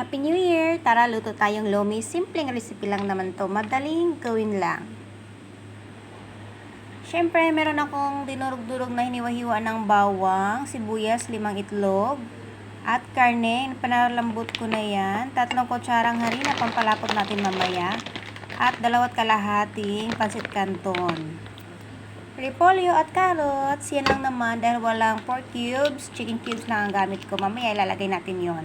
Happy New Year! Tara, luto tayong lomi. Simpleng recipe lang naman to. Madaling gawin lang. Siyempre, meron akong dinurog-durog na hiniwa-hiwa ng bawang, sibuyas, 5 itlog, at karne. Panalambot ko na yan. 3 kutsarang harina, pampalapot natin mamaya. At 2 kalahating pansit canton. Repolyo at carrots. Yan lang naman dahil walang pork cubes, chicken cubes lang ang gamit ko. Mamaya ilalagay natin yon.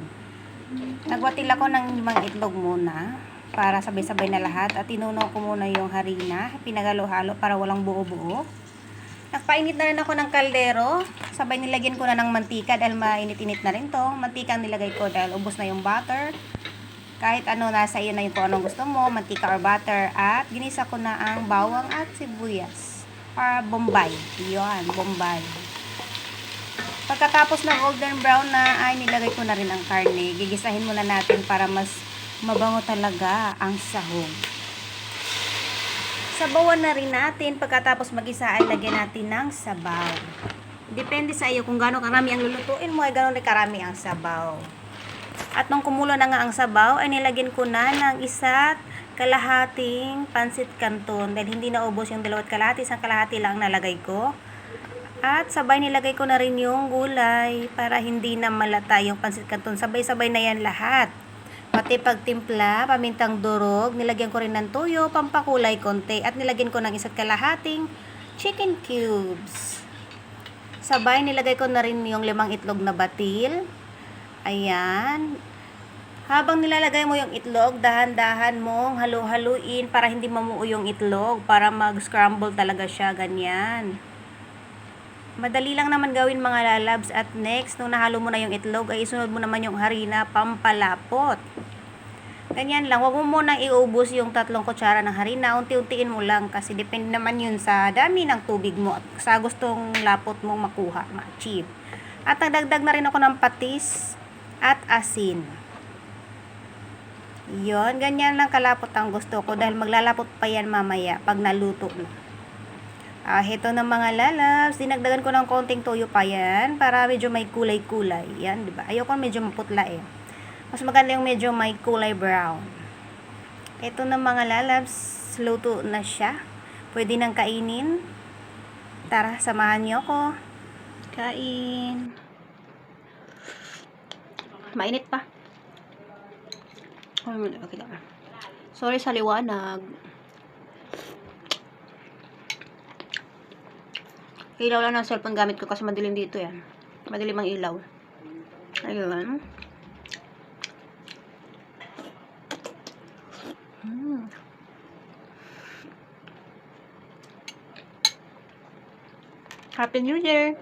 Nagwatil ako ng 5 itlog muna para sabay-sabay na lahat at tinunaw ko muna yung harina, pinagalo-halo para walang buo-buo. Nagpainit na rin ako ng kaldero, sabay nilagyan ko na ng mantika dahil mainit-init na rin to. Mantika ang nilagay ko dahil ubos na yung butter. Kahit ano, nasa iyo na yung kung anong gusto mo, mantika or butter. At ginisa ko na ang bawang at sibuyas para bombay. Yun, bombay. Pagkatapos ng golden brown na ay nilagay ko na rin ang karne. Gigisahin muna natin para mas mabango talaga ang sahog. Sabawan na rin natin. Pagkatapos mag-isa ay lagyan natin ng sabaw. Depende sa iyo kung gaano karami ang lulutuin mo ay gano'n rin karami ang sabaw. At nung kumulo na nga ang sabaw ay nilagyan ko na ng 1 kalahating pansit canton. Dahil hindi naubos yung 2 kalahati, 1 kalahati lang nalagay ko. At sabay nilagay ko na rin yung gulay para hindi na malata yung pansit canton. Sabay-sabay na yan lahat. Pati pagtimpla, pamintang durog, nilagyan ko rin ng toyo, pampakulay konti. At nilagyan ko ng 1 kalahating chicken cubes. Sabay nilagay ko na rin yung 5 itlog na batil. Ayan. Habang nilalagay mo yung itlog, dahan-dahan mong halu-haluin para hindi mamuo yung itlog. Para mag-scramble talaga siya, ganyan. Madali lang naman gawin mga lalabs. At next, nung nahalo mo na yung itlog, ay isunod mo naman yung harina, pampalapot. Ganyan lang. Huwag mo munang iubos yung 3 kutsara ng harina. Unti-untiin mo lang kasi depende naman yun sa dami ng tubig mo at sa gustong lapot mong makuha, ma-achieve. At nagdagdag na rin ako ng patis at asin. Yon, ganyan lang kalapot ang gusto ko dahil maglalapot pa yan mamaya pag naluto na. Ito na mga lalabs, dinagdagan ko ng konting toyo pa yan para medyo may kulay-kulay. Yan, diba? Ayoko medyo maputla eh. Mas maganda yung medyo may kulay brown. Ito na mga lalabs, luto na siya. Pwede nang kainin. Tara, samahan niyo ako. Kain. Mainit pa. Okay na. Sorry sa liwanag. Ilaw lang ng cellphone gamit ko kasi madilim dito yan. Madilim ang ilaw. Ayun. Happy New Year!